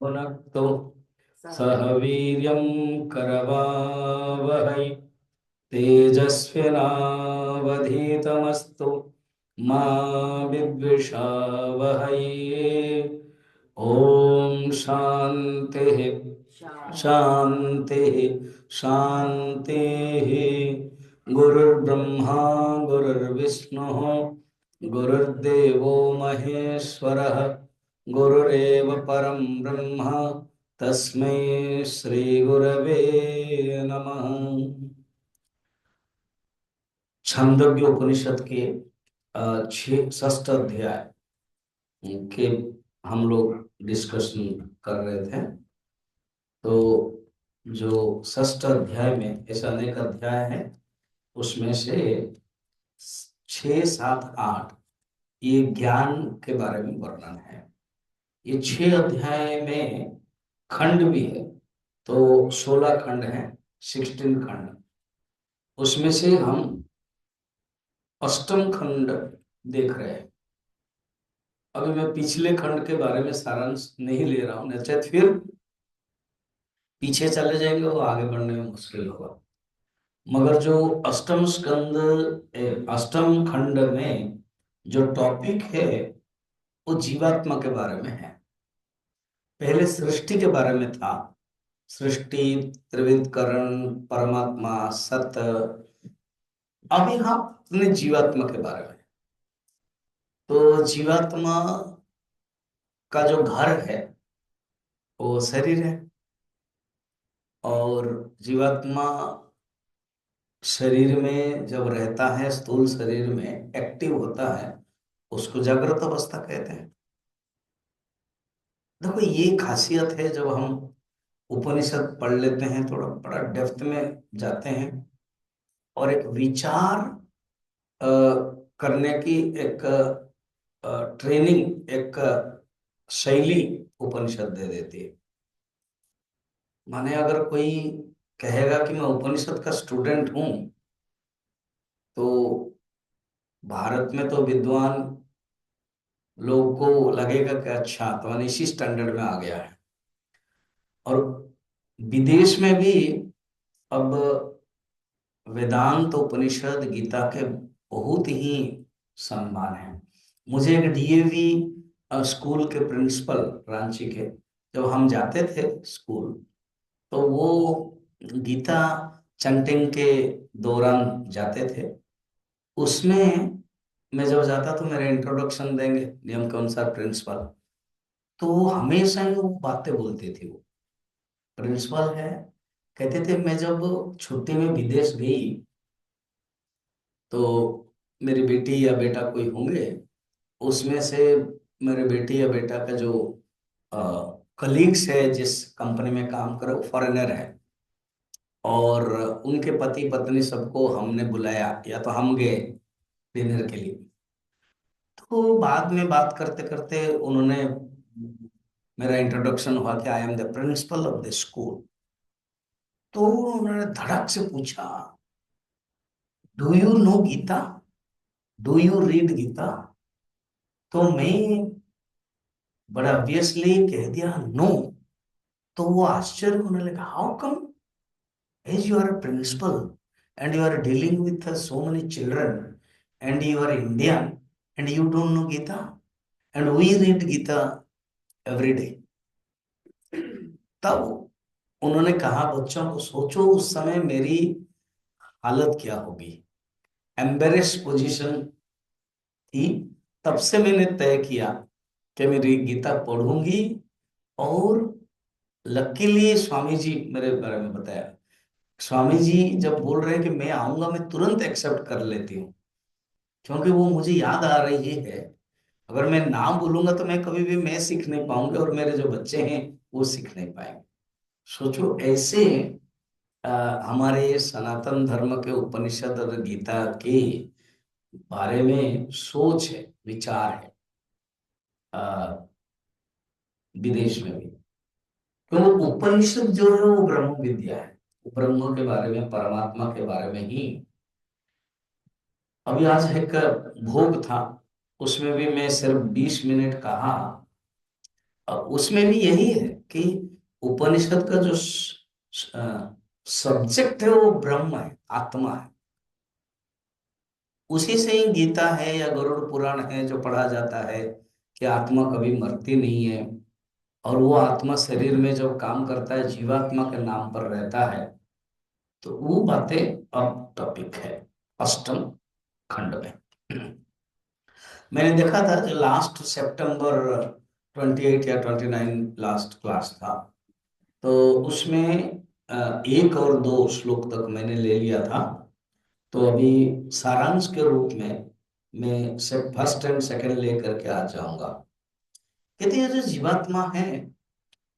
भुनक्तु सह वीर्यं करवावहै तेजस्विनावधीतमस्तु मा विद्विषावहै। ओम शांति शांति शांति। गुरुर्ब्रह्मा गुरुर्विष्णुः गुरुर्देवो महेश्वरः गुरुरेव परं ब्रह्म तस्मै श्री गुरवे नमः। छांदोग्य उपनिषद के षष्ठ अध्याय के हम लोग डिस्कशन कर रहे थे। तो जो षष्ठ अध्याय में ऐसे अनेक अध्याय हैं, उसमें से 6, 7, 8 ये ज्ञान के बारे में वर्णन है। ये 6 अध्याय में खंड भी है, तो 16 खंड हैं, 16 खंड। उसमें से हम अष्टम खंड देख रहे हैं। अभी मैं पिछले खंड के बारे में सारांश नहीं ले रहा हूं, नचेत फिर पीछे चले जाएंगे, वो आगे बढ़ने में मुश्किल होगा। मगर जो अष्टम स्कंद अष्टम खंड में जो टॉपिक है वो जीवात्मा के बारे में है। पहले सृष्टि के बारे में था, सृष्टि, त्रिविधकरण, परमात्मा, सत। अब यहाँ अपने जीवात्मा के बारे में। तो जीवात्मा का जो घर है वो शरीर है, और जीवात्मा शरीर में जब रहता है, स्थूल शरीर में एक्टिव होता है, उसको जागृत अवस्था कहते हैं। देखो ये खासियत है, जब हम उपनिषद पढ़ लेते हैं, थोड़ा बड़ा डेप्थ में जाते हैं और एक विचार अ, करने की एक ट्रेनिंग, एक शैली उपनिषद दे देती है। माने अगर कोई कहेगा कि मैं उपनिषद का स्टूडेंट हूं, तो भारत में तो विद्वान लोग को लगेगा कि अच्छा, तो इसी स्टैंडर्ड में आ गया है। और विदेश में भी अब वेदांत, उपनिषद, गीता के बहुत ही सम्मान है। मुझे एक डीएवी स्कूल के प्रिंसिपल, रांची के, जब हम जाते थे स्कूल, तो वो गीता चैंटिंग के दौरान जाते थे। उसमें मैं जब जाता तो मेरे इंट्रोडक्शन देंगे नियम के अनुसार प्रिंसिपल, तो हमेशा ही वो बातें बोलती थी। वो प्रिंसिपल है, कहते थे मैं जब छुट्टी में विदेश गई, तो मेरी बेटी या बेटा कोई होंगे, उसमें से मेरे बेटी या बेटा का जो कलीग्स है, जिस कंपनी में काम करे, वो फॉरेनर है, और उनके पति पत्नी सबको हमने बुलाया, या तो हम गए डिनर के लिए। तो बाद में बात करते करते उन्होंने, मेरा इंट्रोडक्शन हुआ कि I am the principal of the school. तो उन्होंने धड़क से पूछा, do you know Gita, do you read Gita? तो मैं बड़ा ऑब्वियसली कह दिया नो। तो वो आश्चर्य होने लगा, how come, as you are a principal and you are dealing with so many children and you are Indian and you don't know Gita, and we read Gita every day. तब उन्होंने कहा, बच्चों को सोचो उस समय मेरी हालत क्या होगी। एम्बेरेस पोजीशन थी। तब से मैंने तय किया कि मेरी गीता पढ़ूंगी। और लकीली स्वामी जी मेरे बारे में बताया, स्वामी जी जब बोल रहे हैं कि मैं आऊंगा, मैं तुरंत एक्सेप्ट कर लेती हूँ, क्योंकि वो मुझे याद आ रही है। अगर मैं ना बोलूंगा तो मैं कभी भी मैं सीख नहीं पाऊंगा, और मेरे जो बच्चे हैं वो सीख नहीं पाएंगे। सोचो ऐसे अ, हमारे सनातन धर्म के उपनिषद और गीता के बारे में सोच है, विचार है विदेश में भी। क्योंकि उपनिषद जो है वो ब्रह्म विद्या है, वो ब्रह्म के बारे में, परमात्मा के बारे में ही। अभी आज एक भोग था, उसमें भी मैं सिर्फ 20 मिनट कहा, उसमें भी यही है कि उपनिषद का जो सब्जेक्ट है वो ब्रह्म है, आत्मा है। उसी से ही गीता है या गरुड़ पुराण है जो पढ़ा जाता है कि आत्मा कभी मरती नहीं है, और वो आत्मा शरीर में जब काम करता है जीवात्मा के नाम पर रहता है। तो वो बातें अब टॉपिक है अष्टम खंड में। मैंने देखा था जो लास्ट सितंबर 28 या 29 लास्ट क्लास था, तो उसमें एक और दो श्लोक तक मैंने ले लिया था। तो अभी सारांश के रूप में मैं से फर्स्ट एंड सेकंड लेकर के आ जाऊंगा। कहते हैं जो जीवात्मा है,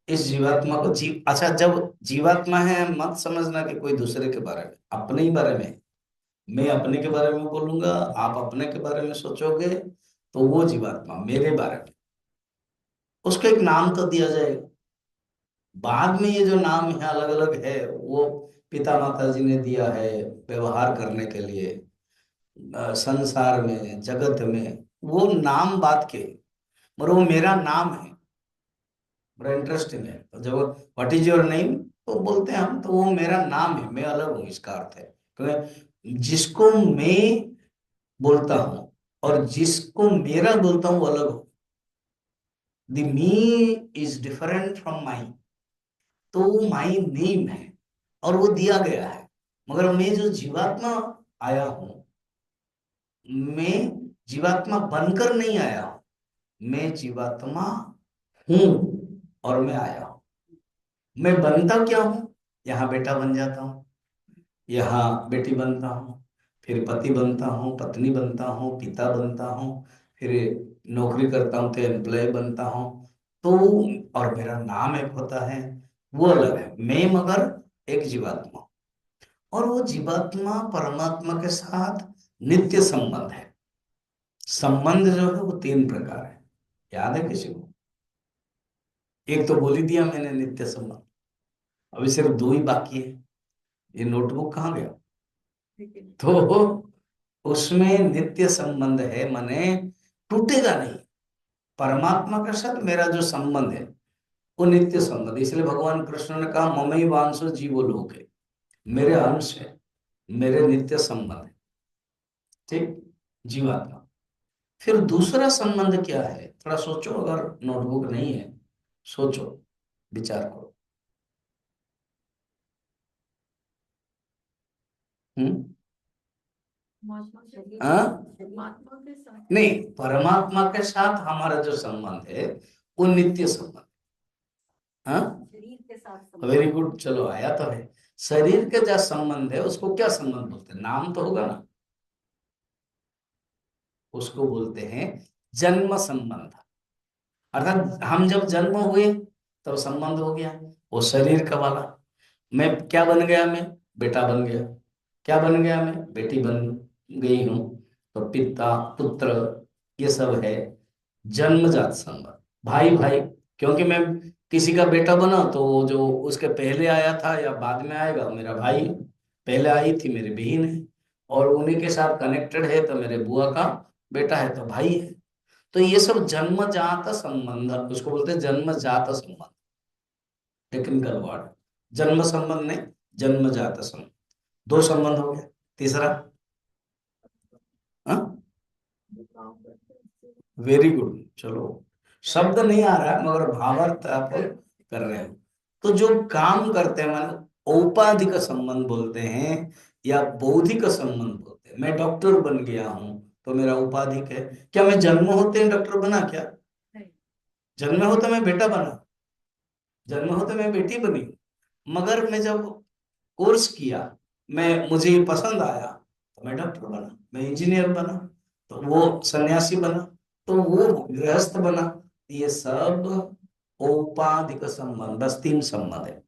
इस जीवात्मा को अच्छा, जब जीवात्मा है मत समझना कि कोई दूसरे के बारे में, अपने ही बारे में। मैं अपने के बारे में बोलूंगा, आप अपने के बारे में सोचोगे, तो वो जीवात्मा मेरे बारे में, उसको एक नाम तो दिया जाएगा। बाद में ये जो नाम है अलग अलग है, वो पिता माता जी ने दिया है व्यवहार करने के लिए, संसार में जगत में, वो नाम बात के, मगर वो मेरा नाम है। बड़ा इंटरेस्टिंग है। तो जब व्हाट इज योर नेम तो बोलते हैं हम, तो वो मेरा नाम है, मैं अलग हूँ, इसका अर्थ है। क्योंकि जिसको मैं बोलता हूँ और जिसको मेरा बोलता हूँ वो अलग हो। The me is different from my, तो वो माई नेम है और वो दिया गया है। मगर मैं जो जीवात्मा आया हूं, मैं जीवात्मा बनकर नहीं आया हूं, मैं जीवात्मा हूं और मैं आया हूं। मैं बनता क्या हूं? यहाँ बेटा बन जाता हूँ, यहाँ बेटी बनता हूँ, फिर पति बनता हूँ, पत्नी बनता हूँ, पिता बनता हूँ, फिर नौकरी करता हूँ तो एम्प्लॉय बनता हूँ। तो और मेरा नाम एक होता है, वो अलग है। मैं मगर एक जीवात्मा, और वो जीवात्मा परमात्मा के साथ नित्य संबंध है। संबंध जो है वो तीन प्रकार है, याद है किसी को? एक तो बोल ही दिया मैंने, नित्य संबंध। अभी सिर्फ दो ही बाकी है। ये नोटबुक कहाँ गया? तो उसमें नित्य संबंध है, माने टूटेगा नहीं। परमात्मा के साथ मेरा जो संबंध है वो नित्य संबंध, इसलिए भगवान कृष्ण ने कहा ममई वांशो जीवो लोके, मेरे अंश है, मेरे नित्य संबंध है। ठीक, जीवात्मा। फिर दूसरा संबंध क्या है? थोड़ा सोचो, अगर नोटबुक नहीं है सोचो, विचार करो। हम्म। हाँ? नहीं, परमात्मा के साथ हमारा जो संबंध है वो नित्य संबंध। हाँ, वेरी गुड, चलो आया तो है। शरीर के जो संबंध है उसको क्या संबंध बोलते हैं? नाम तो होगा ना। उसको बोलते हैं जन्म संबंध। अर्थात हम जब जन्म हुए तब संबंध हो गया, वो शरीर का वाला। मैं क्या बन गया? मैं बेटा बन गया। क्या बन गया? मैं बेटी बन गई हूं। तो पिता पुत्र ये सब है जन्मजात संबंध। भाई भाई, क्योंकि मैं किसी का बेटा बना तो वो जो उसके पहले आया था या बाद में आएगा मेरा भाई है। पहले आई थी मेरी बहन है, और उन्हीं के साथ कनेक्टेड है तो मेरे बुआ का बेटा है तो भाई है। तो ये सब जन्मजात संबंध, उसको बोलते हैं जन्मजात संबंध। टेक्निकल वर्ड, जन्म संबंध नहीं, जन्मजात संबंध। दो संबंध हो गए। तीसरा? हाँ, वेरी गुड, चलो। शब्द नहीं आ रहा है मगर भावार्थ आप कर रहे हो। तो जो काम करते हैं माने औपाधिक संबंध बोलते हैं या बौद्धिक संबंध बोलते हैं। मैं डॉक्टर बन गया हूं तो मेरा औपाधिक है। क्या मैं जन्म होते हैं डॉक्टर बना? क्या जन्म होते मैं बेटा बना? जन्म होते मैं बेटी बनी? मगर मैं जब कोर्स किया, मैं मुझे ये पसंद आया तो मैं डॉक्टर बना, मैं इंजीनियर बना, तो वो सन्यासी बना, तो वो गृहस्थ बना। ये सब औपाधिक संबंध, बस तीन संबंध है।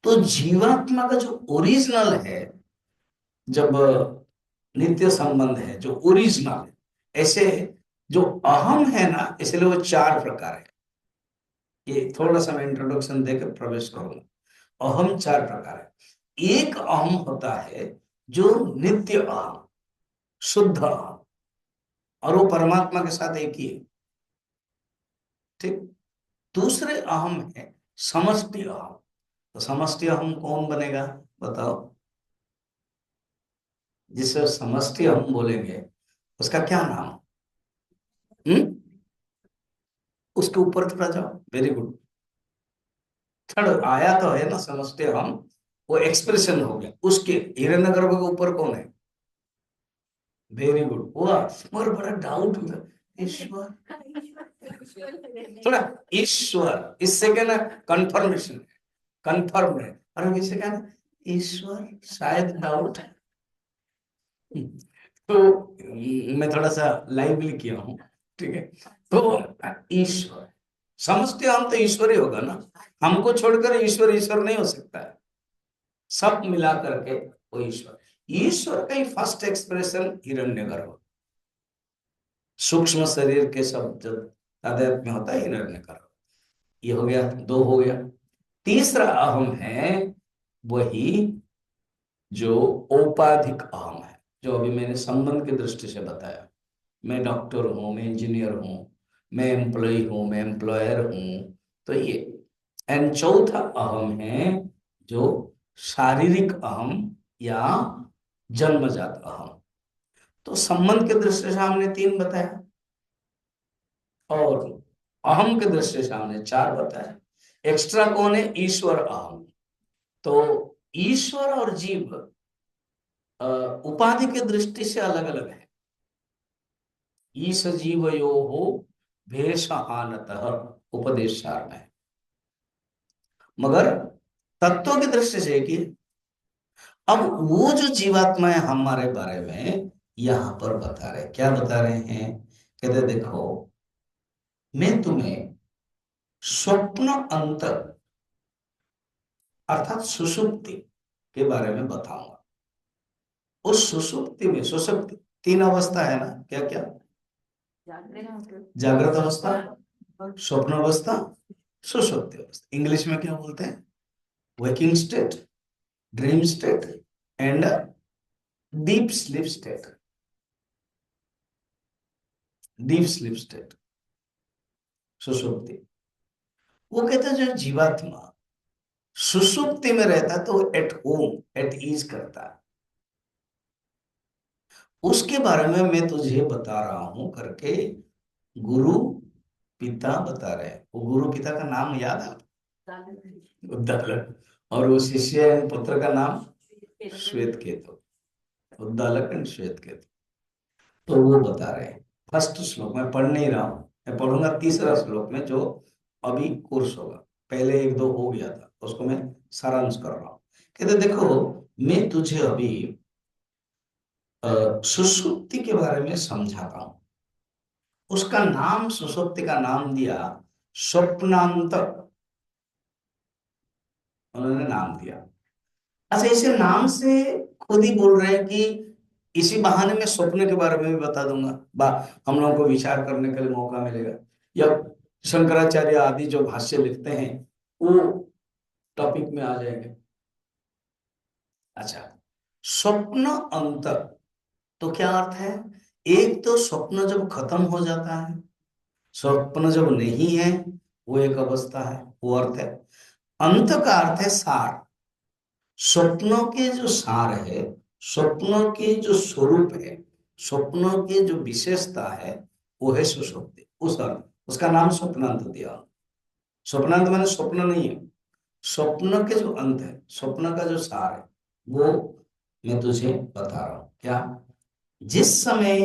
तो जीवात्मा का जो ओरिजिनल है, जब नित्य संबंध है जो ओरिजिनल है, ऐसे जो अहम है ना, इसलिए वो चार प्रकार है। ये थोड़ा सा मैं इंट्रोडक्शन देकर प्रवेश करूंगा। अहम चार प्रकार है। एक अहम होता है जो नित्य अहम, शुद्ध अहम, और वो परमात्मा के साथ एक ही है। ठीक, दूसरे अहम है समष्टि अहम। तो समष्टि अहम कौन बनेगा, बताओ। जिसे समष्टि अहम बोलेंगे उसका क्या नाम। हम्म, उसके ऊपर थोड़ा जाओ, वेरी गुड। थर्ड आया तो है ना समष्टि अहम, वो एक्सप्रेशन हो गया उसके। हिरण्यगर्भ के ऊपर कौन है, वेरी गुड हुआ। मगर बड़ा डाउट होता है, ईश्वर, थोड़ा ईश्वर, इससे क्या ना कंफर्मेशन, कंफर्म है। और हम इसे क्या ना ईश्वर, शायद डाउट। तो मैं थोड़ा सा लाइवली किया हूँ, ठीक है। तो ईश्वर, समझते हम तो ईश्वर ही होगा ना, हमको छोड़कर ईश्वर ईश्वर नहीं हो सकता है। सब मिला करके वो ईश्वर। ईश्वर का ही फर्स्ट एक्सप्रेशन हिरण्यगर्भ, सूक्ष्म शरीर के सब जब तादाद में होता है हिरण्यगर्भ। ये हो गया, दो हो गया। तीसरा अहम है वही जो औपाधिक अहम है, जो अभी मैंने संबंध की दृष्टि से बताया। मैं डॉक्टर हूं, मैं इंजीनियर हूं, मैं एम्प्लॉय हूं, मैं एम्प्लॉयर हूं। तो ये एंड चौथा अहम है जो शारीरिक अहम या जन्मजात अहम। तो संबंध की दृष्टि से हमने तीन बताया और अहम की दृष्टि से हमने चार बताया। एक्स्ट्रा कौन है, ईश्वर अहम। तो ईश्वर और जीव उपाधि की दृष्टि से अलग अलग है। ईश जीवयो हो भेष आनतः, उपदेश सार में। मगर तत्व की दृष्टि से एक ही है। अब वो जो जीवात्मा है हमारे बारे में यहां पर बता रहे, क्या बता रहे हैं, कहते देखो मैं तुम्हें स्वप्न अंतर अर्थात सुषुप्ति के बारे में बताऊंगा। उस सुषुप्ति में, सुषुप्ति तीन अवस्था है ना, क्या क्या, जागृत अवस्था, स्वप्न अवस्था, सुषुप्ति अवस्था। इंग्लिश में क्या बोलते हैं, waking state, dream state and deep sleep state. Deep sleep state सुषुप्ति। वो कहते हैं जो जीवात्मा सुषुप्ति में रहता है तो एट होम एट ईज करता है। उसके बारे में मैं तुझे बता रहा हूं करके गुरु पिता बता रहे हैं। वो गुरु पिता का नाम याद है, उद्दालक। और वो शिष्य एवं पुत्र का नाम श्वेत केतु। उद्दालक एंड श्वेत केतु। तो वो बता रहे हैं फर्स्ट श्लोक में, पढ़ नहीं रहा हूं, मैं पढ़ूंगा तीसरा श्लोक में जो अभी कोर्स होगा। पहले एक दो हो गया था, उसको मैं सारांश कर रहा हूं। कहते देखो मैं तुझे अभी सुषुप्ति के बारे में समझाता हूं। उसका नाम, सुषुप्ति का नाम दिया स्वप्नांत, उन्होंने नाम दिया। अच्छा, इसे नाम से खुद ही बोल रहे हैं कि इसी बहाने में स्वप्न के बारे में भी बता दूंगा, हम लोगों को विचार करने के लिए मौका मिलेगा। या शंकराचार्य आदि जो भाष्य लिखते हैं वो टॉपिक में आ जाएंगे। अच्छा, स्वप्न अंत तो क्या अर्थ है, एक तो स्वप्न जब खत्म हो जाता है, स्वप्न जब नहीं है, वो एक अवस्था है, वो अर्थ है। अंत का अर्थ है सार। स्वप्नों के जो सार है, स्वप्नों के जो स्वरूप है, स्वप्नों की जो विशेषता है, वो है सुषुप्ति। उस अर्थ, उसका नाम स्वप्नांत दिया। स्वप्नांत माने स्वप्न नहीं है, स्वप्न के जो अंत है, स्वप्न का जो सार है, वो मैं तुझे बता रहा हूं। क्या, जिस समय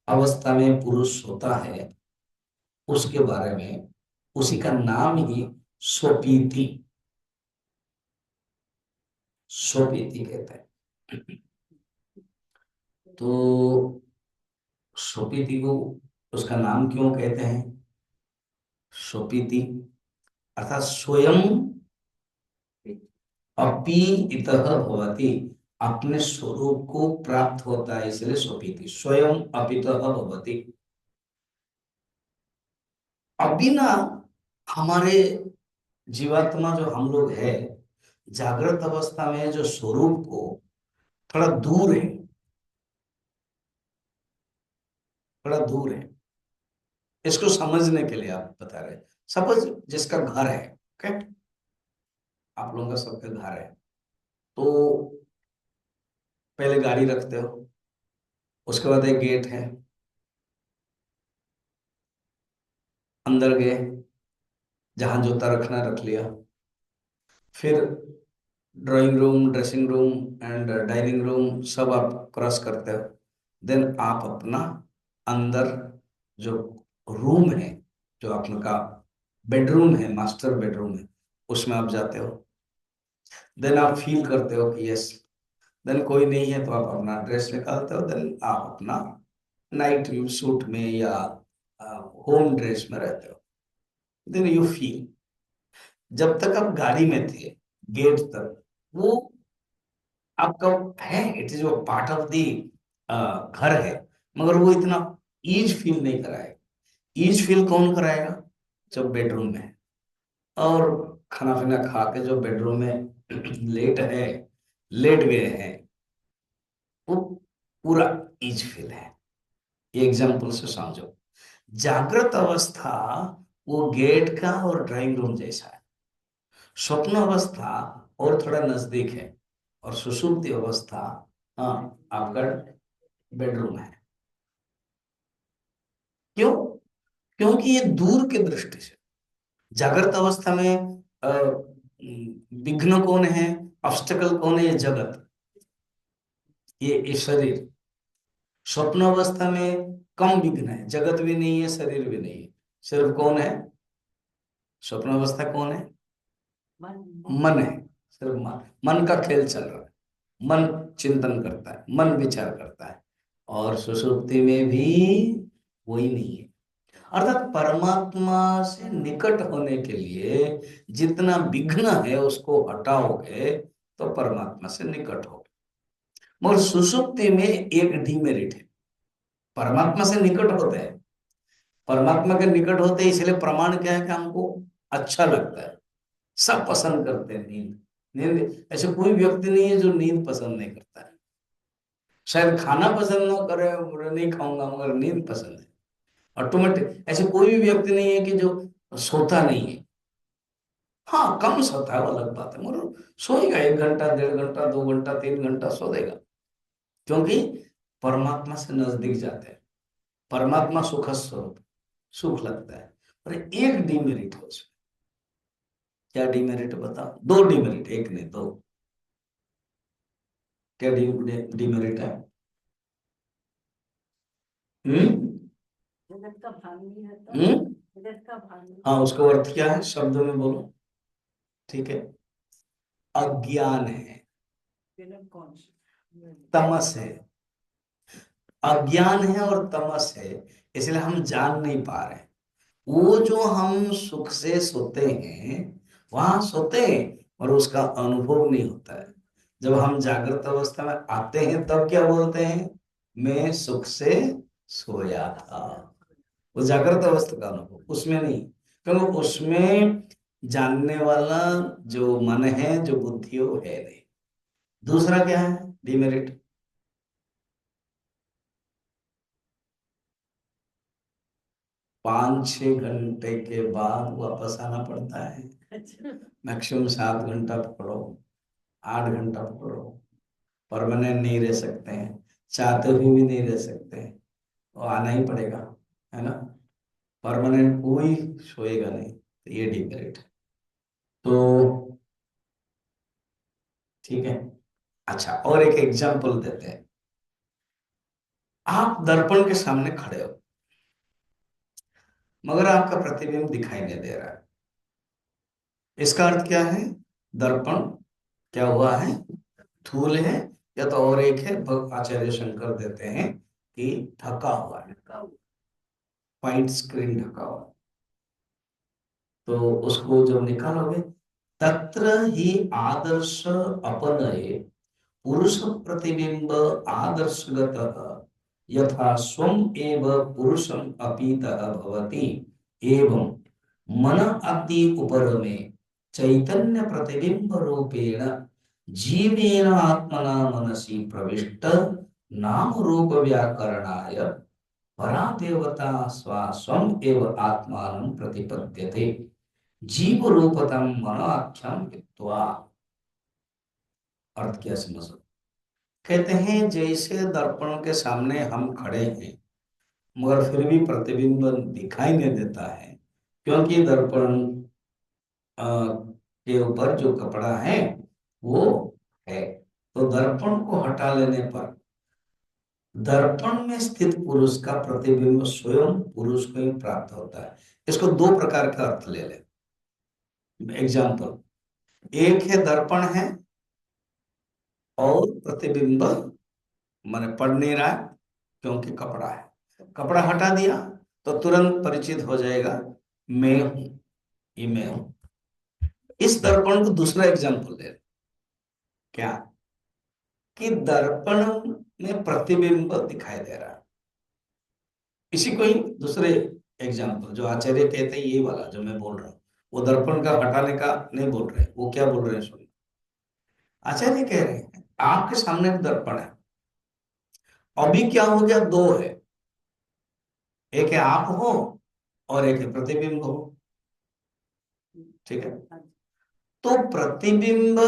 अवस्था में पुरुष होता है उसके बारे में, उसी का नाम ही स्वपीति, स्वपीति कहते हैं। तो स्वपीति को उसका नाम क्यों कहते हैं स्वपीति, अर्थात स्वयं अपीतः भवति, अपने स्वरूप को प्राप्त होता है, इसलिए स्वपीति, स्वयं अपीतः भवति। अभी ना हमारे जीवात्मा जो हम लोग है, जागृत अवस्था में जो स्वरूप को थोड़ा दूर है, थोड़ा दूर है। इसको समझने के लिए आप बता रहे हैं, सपोज जिसका घर है, ओके, आप लोगों का सबका घर है, तो पहले गाड़ी रखते हो, उसके बाद एक गेट है, अंदर गए, जहां जूता रखना रख लिया, फिर drawing room, dressing room and dining room सब आप क्रॉस करते हो, देन आप अपना अंदर जो रूम है, जो आपका बेडरूम है, मास्टर बेडरूम है, उसमें आप जाते हो। देन आप फील करते हो कि यस, देन कोई नहीं है तो आप अपना ड्रेस निकालते हो, देन आप अपना नाइट सूट में या होम ड्रेस में रहते हो। देन यू फील, जब तक आप गाड़ी में थे गेट तक वो आपका है, it is part of the घर है, मगर वो इतना ईज फील नहीं कराएगा। ईज फील कौन कराएगा? जब बेडरूम में है, और खाना पीना खा के जो बेडरूम में लेट गए हैं, वो पूरा ईज फील है। ये एग्जाम्पल से समझो। जागृत अवस्था वो गेट का और ड्राइंग रूम जैसा है, स्वप्न अवस्था और थोड़ा नजदीक है, और सुषुप्ति अवस्था, हाँ, आपका बेडरूम है। क्यों? क्योंकि ये दूर की दृष्टि से, जागृत अवस्था में विघ्न कौन है, ऑब्स्टेकल कौन है? ये जगत, ये शरीर। स्वप्न अवस्था में कम विघ्न है, जगत भी नहीं है, शरीर भी नहीं है, सिर्फ कौन है? स्वप्न अवस्था कौन है? मन है, सिर्फ मन। मन का खेल चल रहा है, मन चिंतन करता है, मन विचार करता है, और सुषुप्ति में भी वही नहीं है। अर्थात परमात्मा से निकट होने के लिए जितना विघ्न है उसको हटाओगे तो परमात्मा से निकट हो। मगर सुषुप्ति में एक डीमेरिट है, परमात्मा से निकट होते हैं, परमात्मा के निकट होते हैं, इसलिए प्रमाण क्या है कि हमको अच्छा लगता है, सब पसंद करते हैं नींद। नींद ऐसे कोई व्यक्ति नहीं है जो नींद पसंद नहीं करता है। शायद खाना पसंद ना करे, बोले नहीं खाऊंगा, मगर नींद पसंद है ऑटोमेटिक। ऐसे कोई भी व्यक्ति नहीं है कि जो सोता नहीं है। हाँ, कम सोता है वो अलग बात है, मगर सोएगा 1 घंटा, 1.5 घंटा, 2 घंटा, 3 घंटा सो देगा। क्योंकि परमात्मा से नजदीक जाते हैं, परमात्मा सुख स्वरूप, सुख लगता है। और एक डिमेरिट है उसमें। क्या डिमेरिट बताओ? 2 डिमेरिट, एक नहीं, 2। क्या डिमेरिट है? हम्म। जगत का भान नहीं रहता। हम्म। जगत का भान नहीं। हाँ, उसका अर्थ क्या है? शब्द में बोलो। ठीक है, अज्ञान है, कौन तमस है। अज्ञान है और तमस है, इसलिए हम जान नहीं पा रहे। वो जो हम सुख से सोते हैं, वहां सोते हैं, और उसका अनुभव नहीं होता है। जब हम जागृत अवस्था में आते हैं तब क्या बोलते हैं? मैं सुख से सोया था। वो जागृत अवस्था का अनुभव, उसमें नहीं, क्योंकि उसमें जानने वाला जो मन है, जो बुद्धि है, वो है नहीं। दूसरा क्या है डिमेरिट? 5-6 घंटे के बाद वापस आना पड़ता है। मैक्सिमम 7 घंटा पकड़ो, 8 घंटा पकड़ो, परमानेंट नहीं रह सकते हैं, चाहते हुए भी नहीं रह सकते हैं, वो आना ही पड़ेगा, है ना। परमानेंट कोई सोएगा नहीं, तो ये डिमेरिट है। तो ठीक है। अच्छा, और एक एग्जांपल देते हैं। आप दर्पण के सामने खड़े हो, मगर आपका प्रतिबिंब दिखाई नहीं दे रहा है। इसका अर्थ क्या है? दर्पण क्या हुआ है? स्थूल है, या तो और एक है, आचार्य शंकर देते हैं कि ढका हुआ है, व्हाइट स्क्रीन ढका हुआ है। तो उसको जब निकालोगे, तत्र ही आदर्श अपनये पुरुष प्रतिबिंब आदर्शगतः यथा स्वम एव पुरुषम अपीतः भवति, एवं मन अति उपरमे चैतन्य प्रतिबिंब रूपेण जीवेन आत्मना मनसि प्रविष्ट नाम रूप व्याकरणाय परा देवता स्वा स्वम एव आत्मानं प्रतिपद्यते। जीव रूपतम मनोआख्यम हित्वा। अर्थ क्या समझो? कहते हैं जैसे दर्पण के सामने हम खड़े हैं, मगर फिर भी प्रतिबिंब दिखाई नहीं देता है, क्योंकि दर्पण के ऊपर जो कपड़ा है वो है। तो दर्पण को हटा लेने पर दर्पण में स्थित पुरुष का प्रतिबिंब स्वयं पुरुष को ही प्राप्त होता है। इसको दो प्रकार का अर्थ ले ले। एग्जाम्पल, एक है दर्पण है और प्रतिबिंब माने पढ़ नहीं रहा है, क्योंकि कपड़ा है। कपड़ा हटा दिया तो तुरंत परिचित हो जाएगा, मैं हूं, ये मैं हूं। इस दर्पण को दूसरा एग्जाम्पल ले। क्या? कि दर्पण में प्रतिबिंब दिखाई दे रहा है। इसी को ही दूसरे एग्जाम्पल जो आचार्य कहते हैं, ये वाला जो मैं बोल रहा हूँ, वो दर्पण का हटाने का नहीं बोल रहे, वो क्या बोल रहे हैं सुनिए। आचार्य कह रहे हैं आंख के सामने एक दर्पण है, अभी क्या हो गया, दो है, एक है आप हो और एक है प्रतिबिंब हो। ठीक है? हाँ जी। तो प्रतिबिंब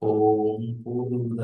ओम पूर्ण